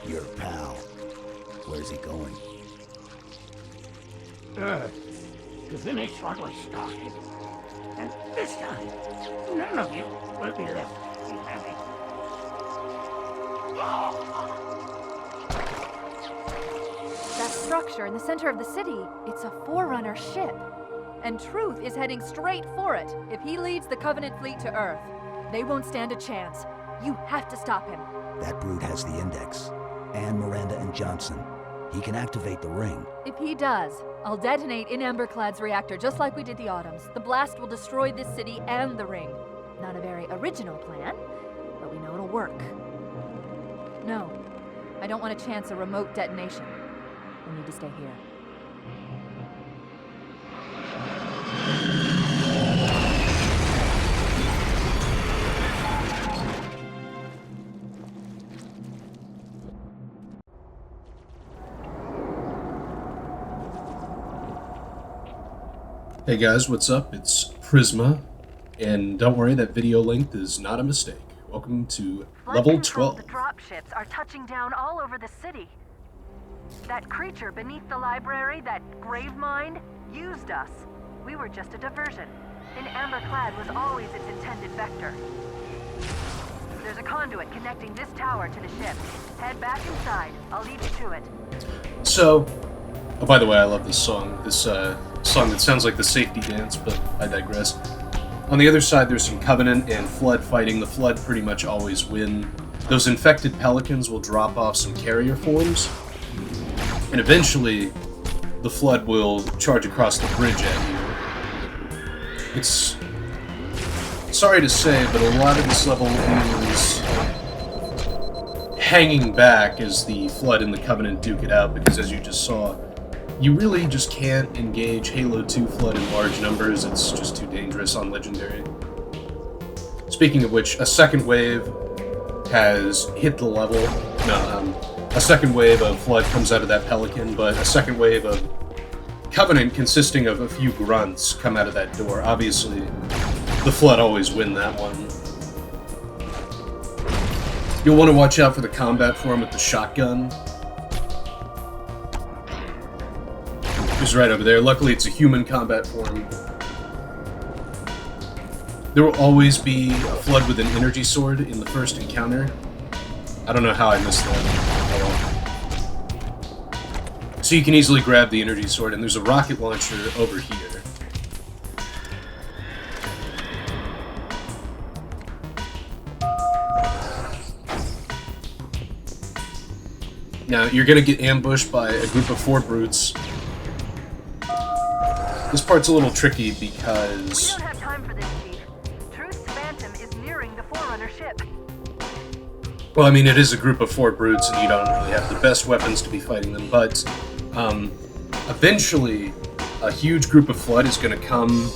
Your pal. Where's he going? Earth, to finish what was started. And this time, none of you will be left behind. That structure in the center of the city, it's a Forerunner ship. And Truth is heading straight for it. If he leads the Covenant fleet to Earth, they won't stand a chance. You have to stop him. That brute has the Index. And Miranda and Johnson. He can activate the ring. If he does, I'll detonate in Emberclad's reactor just like we did the Autumns. The blast will destroy this city and the ring. Not a very original plan, but we know it'll work. No, I don't want to chance a remote detonation. We need to stay here. Hey guys, what's up? It's Prisma, and don't worry, that video length is not a mistake. Welcome to level 12. The dropships are touching down all over the city. That creature beneath the library, that grave mind, used us. We were just a diversion. And Emberclad was always its intended vector. There's a conduit connecting this tower to the ship. Head back inside. I'll lead you to it. So, oh, by the way, I love this song. This song that sounds like the safety dance, but I digress. On the other side, there's some Covenant and Flood fighting. The Flood pretty much always win. Those infected pelicans will drop off some carrier forms, and eventually, the Flood will charge across the bridge at you. It's sorry to say, but a lot of this level is hanging back as the Flood and the Covenant duke it out, because as you just saw, you really just can't engage Halo 2 Flood in large numbers. It's just too dangerous on Legendary. Speaking of which, a second wave has hit the level. A second wave of Flood comes out of that Pelican, but a second wave of Covenant consisting of a few grunts come out of that door. Obviously, the Flood always win that one. You'll want to watch out for the combat form with the shotgun. It's right over there. Luckily, it's a human combat form. There will always be a Flood with an energy sword in the first encounter. I don't know how I missed that. So you can easily grab the energy sword, and there's a rocket launcher over here. Now, you're gonna get ambushed by a group of 4 brutes. This part's a little tricky because... We don't have time for this, Chief. Truth's Phantom is nearing the Forerunner ship. Well, I mean, it is a group of 4 brutes, and you don't really have the best weapons to be fighting them, but eventually a huge group of Flood is going to come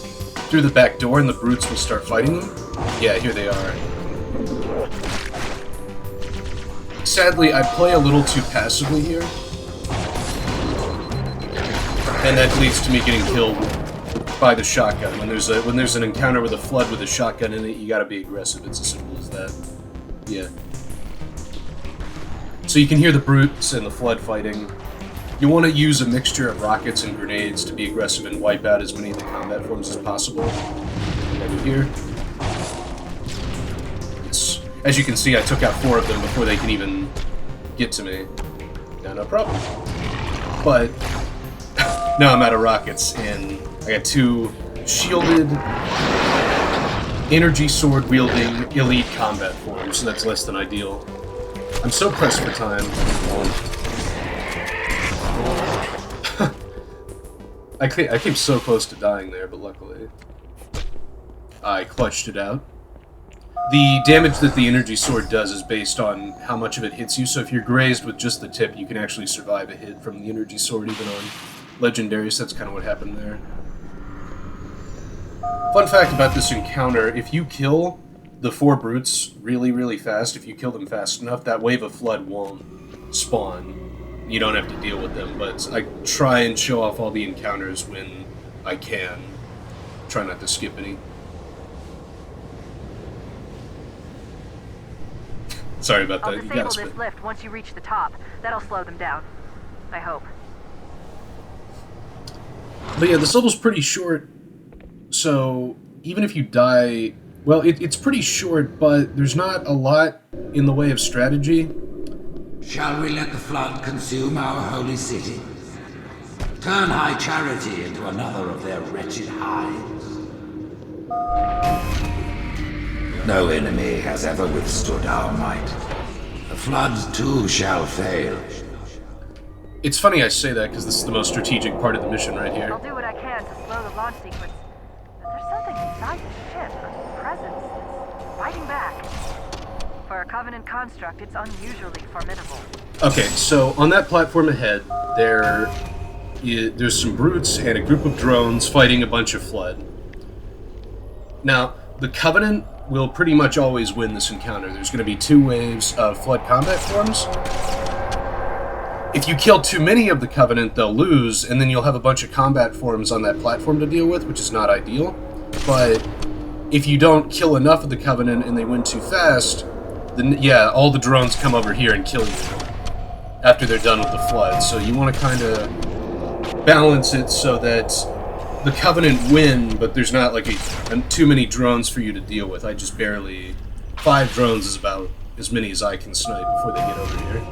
through the back door, and the brutes will start fighting them. Yeah, here they are. Sadly, I play a little too passively here. And that leads to me getting killed by the shotgun. When there's an encounter with a Flood with a shotgun in it, you gotta be aggressive. It's as simple as that. Yeah. So you can hear the brutes and the Flood fighting. You want to use a mixture of rockets and grenades to be aggressive and wipe out as many of the combat forms as possible. Over here. As you can see, I took out 4 of them before they can even get to me. No problem. But now I'm out of rockets, and I got 2 shielded, energy sword wielding elite combat forms, so that's less than ideal. I'm so pressed for time. I came so close to dying there, but luckily I clutched it out. The damage that the energy sword does is based on how much of it hits you, so if you're grazed with just the tip, you can actually survive a hit from the energy sword even on Legendary, so that's kind of what happened there. Fun fact about this encounter, if you kill the 4 brutes really, really fast, if you kill them fast enough, that wave of Flood won't spawn. You don't have to deal with them, but I try and show off all the encounters when I can. Try not to skip any. Sorry about I'll that. You disable gotta this spit. lift once you reach the top. That'll slow them down. I hope. But yeah, this level's pretty short, so even if you die... Well, it's pretty short, but there's not a lot in the way of strategy. Shall we let the flood consume our holy city? Turn High Charity into another of their wretched hives? No enemy has ever withstood our might. The flood too shall fail. It's funny I say that, because this is the most strategic part of the mission right here. I'll do what I can to slow the launch sequence. But there's something inside the ship, a presence that's fighting back. For a Covenant construct, it's unusually formidable. Okay, so on that platform ahead, there's some brutes and a group of drones fighting a bunch of Flood. Now, the Covenant will pretty much always win this encounter. There's going to be 2 waves of Flood combat forms. If you kill too many of the Covenant, they'll lose, and then you'll have a bunch of combat forms on that platform to deal with, which is not ideal. But if you don't kill enough of the Covenant and they win too fast, then yeah, all the drones come over here and kill you after they're done with the Flood. So you want to kind of balance it so that the Covenant win, but there's not like too many drones for you to deal with. I just barely... 5 drones is about as many as I can snipe before they get over here.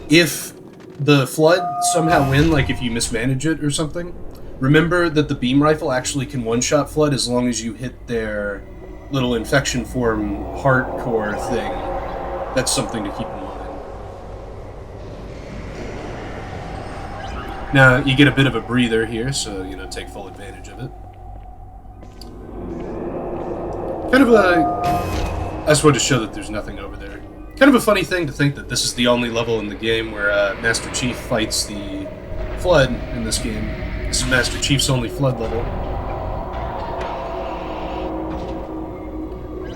If the Flood somehow win, like if you mismanage it or something, remember that the beam rifle actually can one-shot Flood as long as you hit their little infection form hardcore thing. That's something to keep in mind. Now, you get a bit of a breather here, so, take full advantage of it. Kind of I just wanted to show that there's nothing over there. Kind of a funny thing to think that this is the only level in the game where Master Chief fights the Flood in this game. This is Master Chief's only Flood level.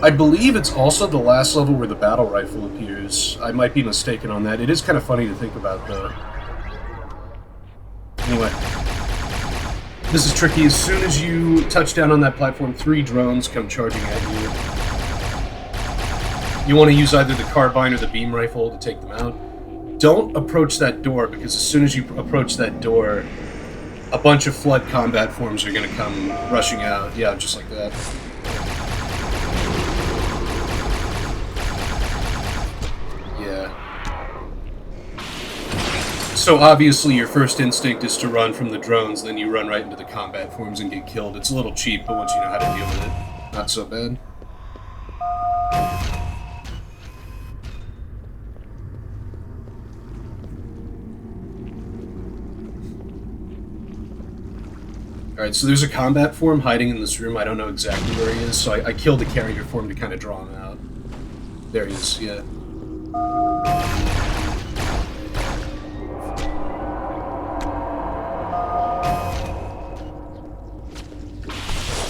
I believe it's also the last level where the battle rifle appears. I might be mistaken on that. It is kind of funny to think about, though. Anyway. This is tricky. As soon as you touch down on that platform, 3 drones come charging at you. You want to use either the carbine or the beam rifle to take them out. Don't approach that door, because as soon as you approach that door, a bunch of Flood combat forms are going to come rushing out. Yeah, just like that. Yeah. So obviously your first instinct is to run from the drones, then you run right into the combat forms and get killed. It's a little cheap, but once you know how to deal with it, not so bad. Alright, so there's a combat form hiding in this room. I don't know exactly where he is, so I killed the carrier form to kind of draw him out. There he is, yeah.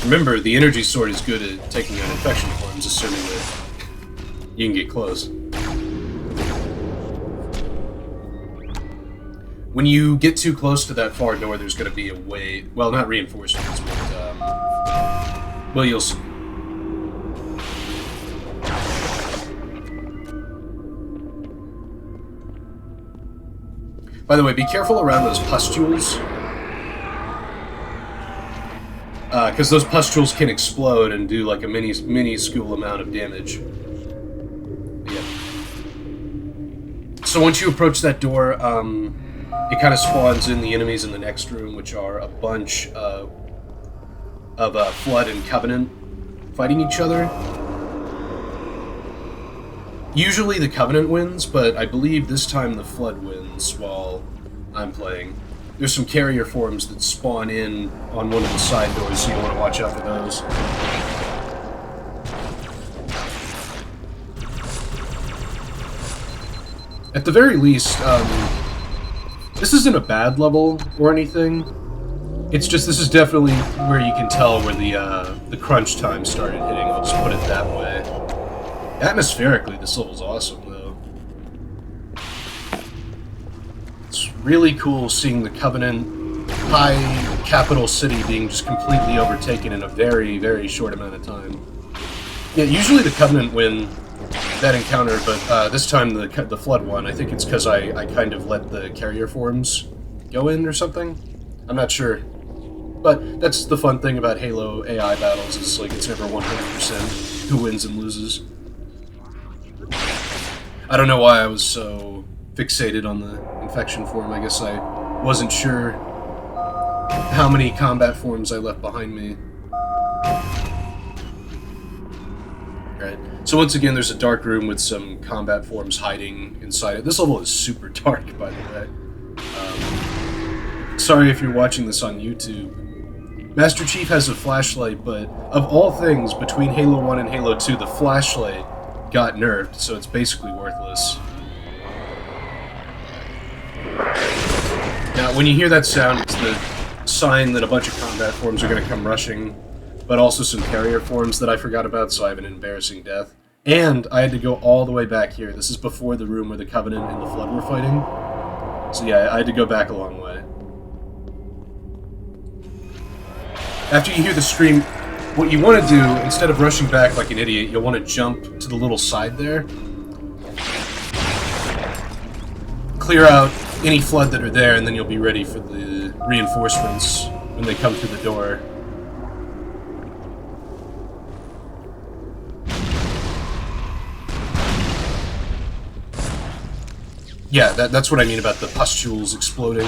Remember, the energy sword is good at taking out infection forms, assuming that you can get close. When you get too close to that far door, there's going to be a way... Well, not reinforcements, but... well, you'll see. By the way, be careful around those pustules. Because those pustules can explode and do like a minuscule amount of damage. Yeah. So once you approach that door, it kind of spawns in the enemies in the next room, which are a bunch of Flood and Covenant fighting each other. Usually the Covenant wins, but I believe this time the Flood wins while I'm playing. There's some carrier forms that spawn in on one of the side doors, so you want to watch out for those. At the very least, this isn't a bad level or anything. It's just this is definitely where you can tell where the crunch time started hitting. I'll just put it that way. Atmospherically, this level's awesome, though. It's really cool seeing the Covenant high capital city being just completely overtaken in a very, very short amount of time. Yeah, usually the Covenant win that encounter, but this time the Flood won. I think it's because I kind of let the carrier forms go in or something. I'm not sure. But that's the fun thing about Halo AI battles, is like it's never 100% who wins and loses. I don't know why I was so fixated on the infection form. I guess I wasn't sure how many combat forms I left behind me. Right. So once again, there's a dark room with some combat forms hiding inside it. This level is super dark, by the way. Sorry if you're watching this on YouTube. Master Chief has a flashlight, but of all things, between Halo 1 and Halo 2, the flashlight got nerfed, so it's basically worthless. Now, when you hear that sound, it's the sign that a bunch of combat forms are going to come rushing, but also some carrier forms that I forgot about, so I have an embarrassing death. And I had to go all the way back here. This is before the room where the Covenant and the Flood were fighting. So yeah, I had to go back a long way. After you hear the scream, what you want to do, instead of rushing back like an idiot, you'll want to jump to the little side there. Clear out any Flood that are there, and then you'll be ready for the reinforcements when they come through the door. Yeah, that's what I mean about the pustules exploding.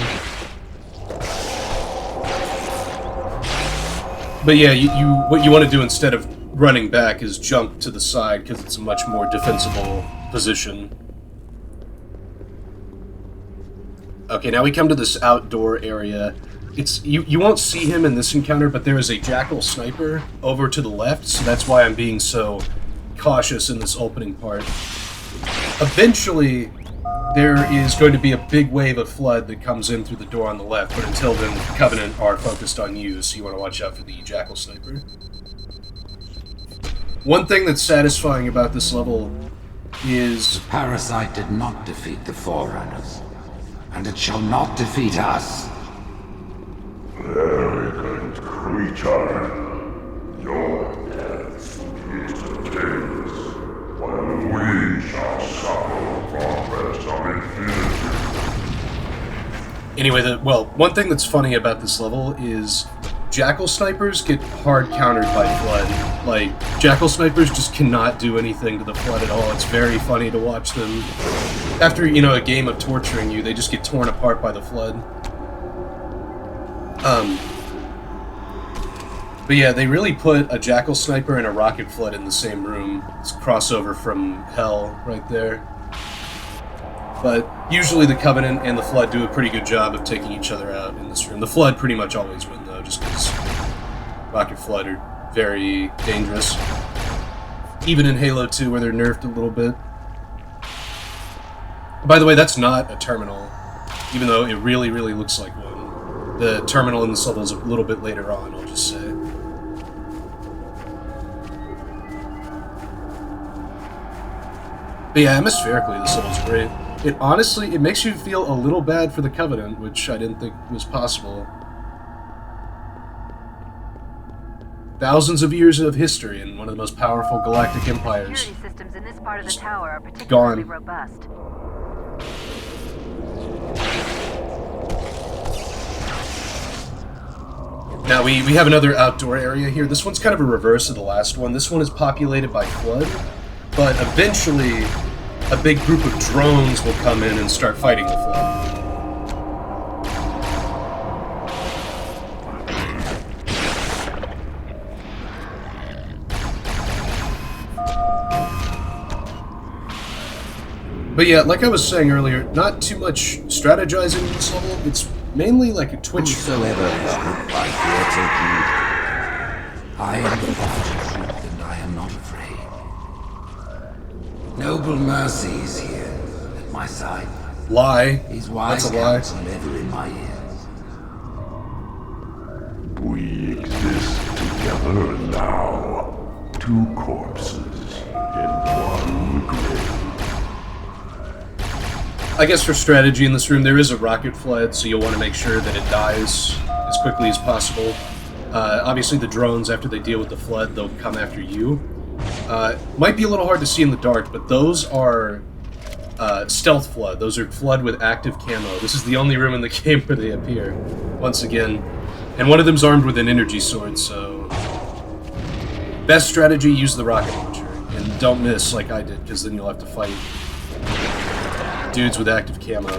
But yeah, what you want to do instead of running back is jump to the side, because it's a much more defensible position. Okay, now we come to this outdoor area. It's you won't see him in this encounter, but there is a Jackal sniper over to the left, so that's why I'm being so cautious in this opening part. Eventually, there is going to be a big wave of Flood that comes in through the door on the left, but until then, Covenant are focused on you, so you want to watch out for the Jackal sniper. One thing that's satisfying about this level is... The Parasite did not defeat the Forerunners, and it shall not defeat us. Arrogant creature, your death is painless, while we shall suffer progress of infinity. Anyway, one thing that's funny about this level is Jackal snipers get hard countered by Flood. Like, Jackal snipers just cannot do anything to the Flood at all. It's very funny to watch them. After, a game of torturing you, they just get torn apart by the Flood. But yeah, they really put a Jackal sniper and a Rocket Flood in the same room. It's a crossover from Hell right there. But usually the Covenant and the Flood do a pretty good job of taking each other out in this room. The Flood pretty much always win, though, just because Rocket Flood are very dangerous. Even in Halo 2, where they're nerfed a little bit. By the way, that's not a terminal, even though it really, really looks like one. The terminal in this level is a little bit later on, I'll just say. But yeah, atmospherically, this level's great. It makes you feel a little bad for the Covenant, which I didn't think was possible. Thousands of years of history in one of the most powerful galactic empires. Security systems in this part of the tower are particularly robust. Now, we have another outdoor area here. This one's kind of a reverse of the last one. This one is populated by Flood, but eventually a big group of drones will come in and start fighting the Flood. But yeah, like I was saying earlier, not too much strategizing in this level. It's mainly like a twitch. Whosoever is gripped by fear, take heed. I am the Prophet of Truth, and I am not afraid. Noble Mercy is here, at my side. Lie. His wise That's a lie. counsel ever in my ears. We exist together now. Two corpses in one grave. I guess for strategy in this room, there is a rocket flood, so you'll want to make sure that it dies as quickly as possible. Obviously, the drones, after they deal with the flood, they'll come after you. Might be a little hard to see in the dark, but those are stealth flood. Those are flood with active camo. This is the only room in the game where they appear, once again. And one of them's armed with an energy sword, so... Best strategy, use the rocket launcher. And don't miss like I did, because then you'll have to fight dudes with active camo.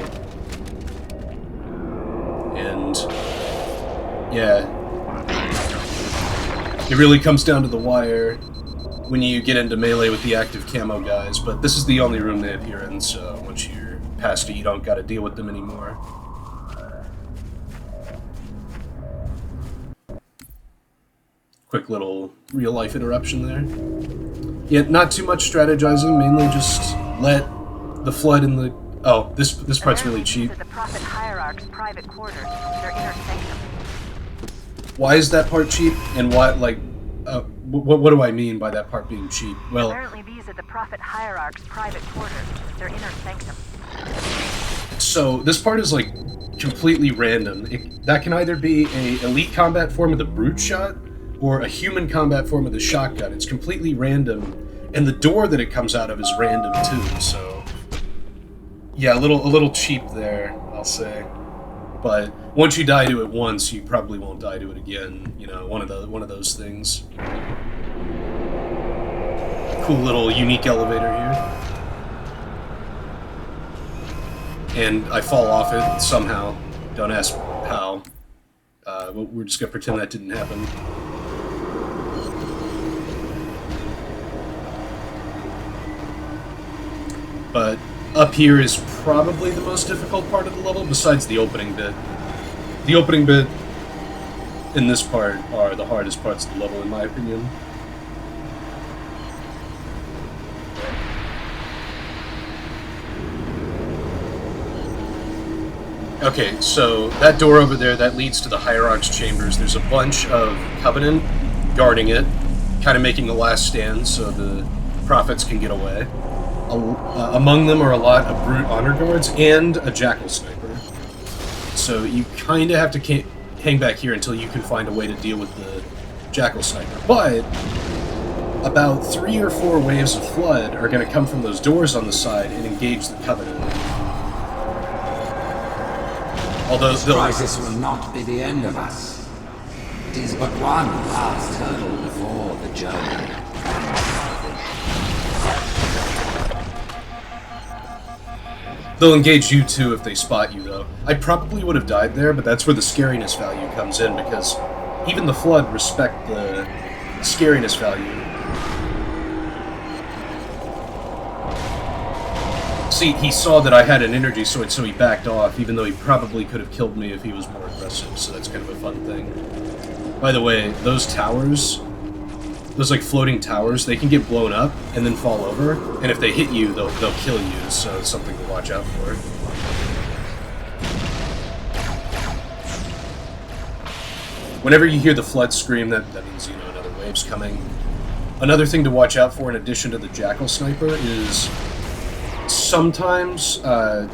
And... yeah. It really comes down to the wire when you get into melee with the active camo guys, but this is the only room they appear in, so once you're past it, you don't gotta deal with them anymore. Quick little real-life interruption there. Yeah, not too much strategizing, mainly just let the flood in the... oh, this part's really cheap. The Prophet Hierarch's private quarters, their inner sanctum. Why is that part cheap, and why, like, what do I mean by that part being cheap? Well, Apparently these are the Prophet Hierarch's private quarters, their inner sanctum. so this part is, like, completely random. That can either be a elite combat form of the brute shot, or a human combat form of the shotgun. It's completely random, and the door that it comes out of is random too, so... yeah, a little cheap there, I'll say. But once you die to it once, you probably won't die to it again. You know, one of those things. Cool little unique elevator here. And I fall off it somehow. Don't ask how. We're just gonna pretend that didn't happen. But up here is probably the most difficult part of the level, besides the opening bit. The opening bit and this part are the hardest parts of the level, in my opinion. Okay, so that door over there, that leads to the Hierarch's chambers. There's a bunch of Covenant guarding it, kind of making the last stand so the Prophets can get away. Among them are a lot of Brute Honor Guards and a Jackal Sniper. So you kind of have to hang back here until you can find a way to deal with the Jackal Sniper. But about 3 or 4 waves of flood are going to come from those doors on the side and engage the Covenant. Although This crisis will not be the end of us. It is but one last hurdle before the journey. They'll engage you too if they spot you, though. I probably would have died there, but that's where the scariness value comes in, because even the Flood respect the scariness value. See, he saw that I had an energy sword, so he backed off, even though he probably could have killed me if he was more aggressive, so that's kind of a fun thing. By the way, those towers, those like floating towers, they can get blown up and then fall over, and if they hit you, they'll kill you, so it's something to watch out for. Whenever you hear the Flood scream, that means, you know, another wave's coming. Another thing to watch out for in addition to the Jackal Sniper is sometimes a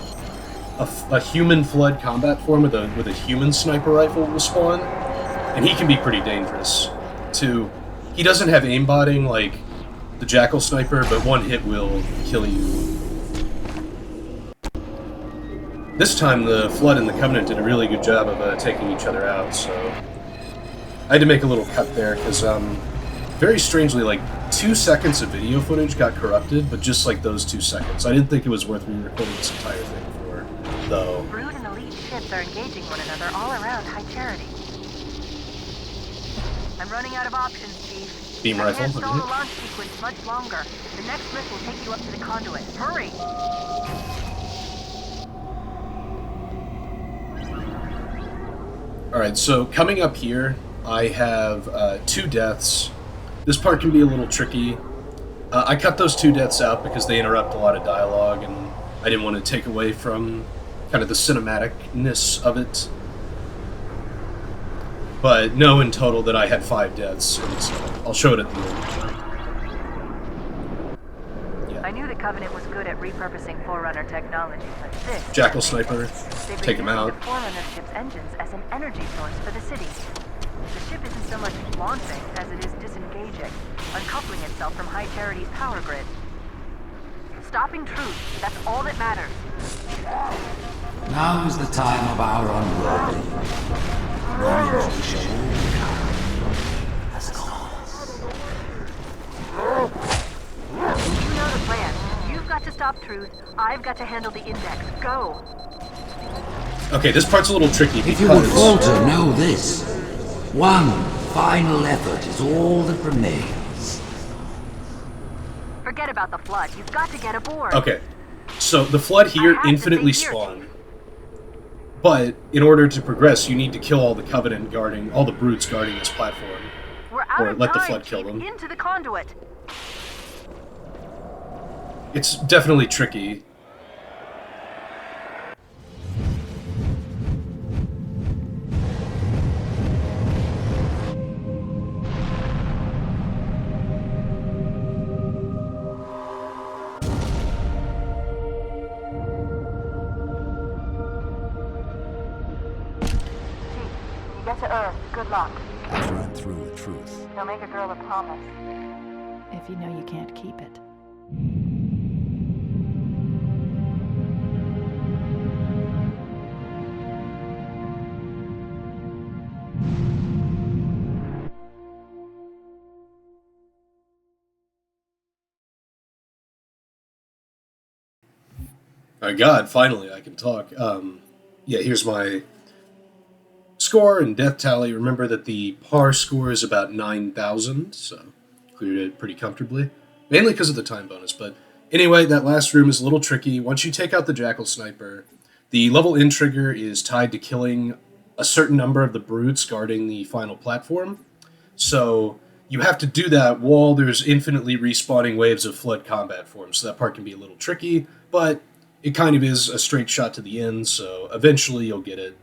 human Flood combat form with a human sniper rifle will spawn, and he can be pretty dangerous too. He doesn't have aimbotting like the Jackal Sniper, but one hit will kill you. This time the Flood and the Covenant did a really good job of taking each other out, so I had to make a little cut there, because very strangely, like, 2 seconds of video footage got corrupted, but just like those 2 seconds. I didn't think it was worth re-recording this entire thing for, though. Brood and elite ships are engaging one another all around High Charity. I'm running out of options, Chief. Beam I rifle, can't stall the okay. launch sequence much longer. The next lift will take you up to the conduit. Hurry! Alright, so coming up here, I have 2 deaths. This part can be a little tricky. I cut those 2 deaths out because they interrupt a lot of dialogue, and I didn't want to take away from kind of the cinematicness of it. But know in total that I had 5 deaths, and so I'll show it at the end. Yeah, knew the Covenant was good at repurposing Forerunner technology, but this... Jackal Sniper, They've take him been using out. the Forerunner ship's engines as an energy source for the city. The ship isn't so much launching as it is disengaging, uncoupling itself from High Charity's power grid. Stopping Truth, that's all that matters. Now is the time of our unworldly. Vengeance shall come as always. You know the plan. You've got to stop Truth. I've got to handle the Index. Go! Okay, this part's a little tricky If you would because falter, know this. One final effort is all that remains. Forget about the Flood. You've got to get aboard. okay, so the Flood here I have to infinitely stay here, spawn, but in order to progress, you need to kill all the Covenant guarding, all the brutes guarding this platform. We're out Or of let the time. Flood kill Keep them. into the conduit. It's definitely tricky. You get to Earth. Good luck. After I'm through with Truth, He'll make a girl a promise. If you know you can't keep it. My God, finally I can talk. Yeah, here's my score and death tally. Remember that the par score is about 9,000, so cleared it pretty comfortably. Mainly because of the time bonus, but anyway, that last room is a little tricky. Once you take out the Jackal Sniper, the level in trigger is tied to killing a certain number of the brutes guarding the final platform. So you have to do that while there's infinitely respawning waves of Flood combat forms, so that part can be a little tricky, but it kind of is a straight shot to the end, so eventually you'll get it.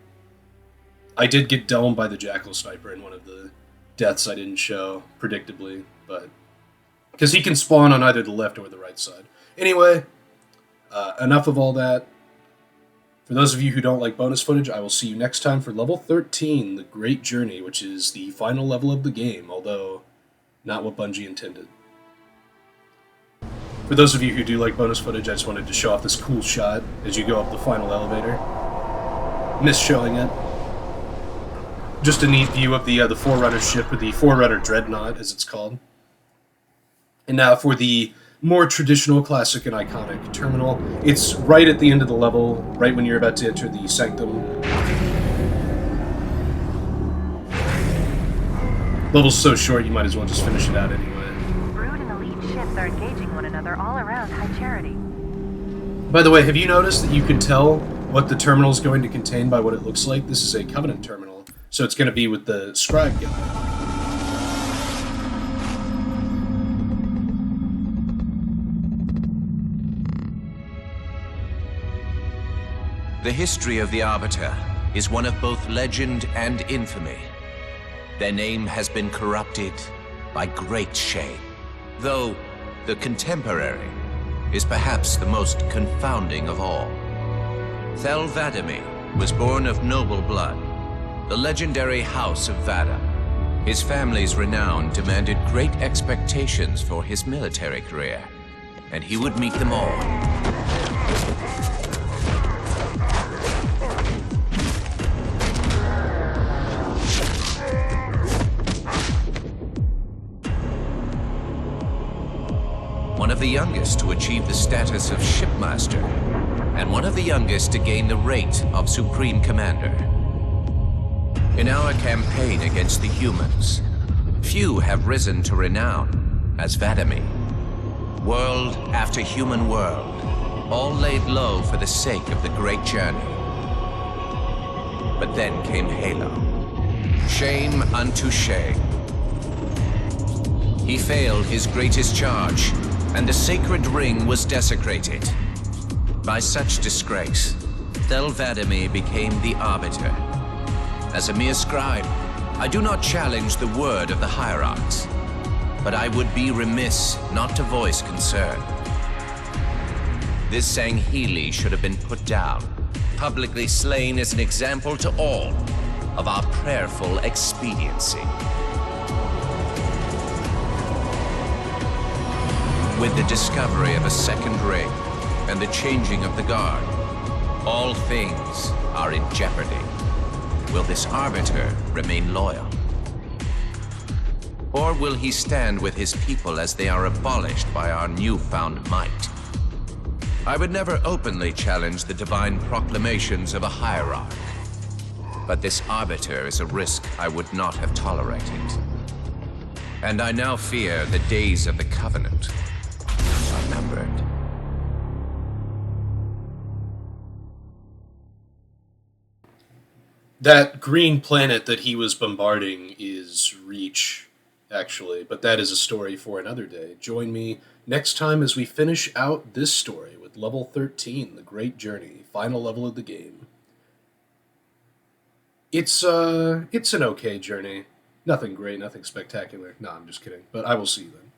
I did get domed by the Jackal Sniper in one of the deaths I didn't show, predictably, but... because he can spawn on either the left or the right side. Anyway, enough of all that. For those of you who don't like bonus footage, I will see you next time for level 13, The Great Journey, which is the final level of the game, although not what Bungie intended. For those of you who do like bonus footage, I just wanted to show off this cool shot as you go up the final elevator. Missed showing it. Just a neat view of the Forerunner ship, or the Forerunner Dreadnought, as it's called. And now for the more traditional, classic, and iconic terminal. It's right at the end of the level, right when you're about to enter the Sanctum. Level's so short, you might as well just finish it out anyway. Brood and elite ships are engaging one another all around High Charity. By the way, have you noticed that you can tell what the terminal is going to contain by what it looks like? This is a Covenant terminal, so it's going to be with the Scribe guy. The history of the Arbiter is one of both legend and infamy. Their name has been corrupted by great shame, though the contemporary is perhaps the most confounding of all. Thel 'Vadamee was born of noble blood, the legendary House of Vada. His family's renown demanded great expectations for his military career, and he would meet them all. One of the youngest to achieve the status of Shipmaster, and one of the youngest to gain the rank of Supreme Commander. In our campaign against the humans, few have risen to renown as 'Vadamee. World after human world, all laid low for the sake of the great journey. But then came Halo. Shame unto shame. He failed his greatest charge, and the sacred ring was desecrated. By such disgrace, Thel 'Vadamee became the Arbiter. As a mere scribe, I do not challenge the word of the Hierarchs, but I would be remiss not to voice concern. This Sangheili should have been put down, publicly slain as an example to all of our prayerful expediency. With the discovery of a second ring and the changing of the guard, all things are in jeopardy. Will this Arbiter remain loyal? Or will he stand with his people as they are abolished by our newfound might? I would never openly challenge the divine proclamations of a hierarch, but this Arbiter is a risk I would not have tolerated. And I now fear the days of the Covenant are numbered. That green planet that he was bombarding is Reach, actually, but that is a story for another day. Join me next time as we finish out this story with level 13, The Great Journey, final level of the game. It's an okay journey. Nothing great, nothing spectacular. No, I'm just kidding, but I will see you then.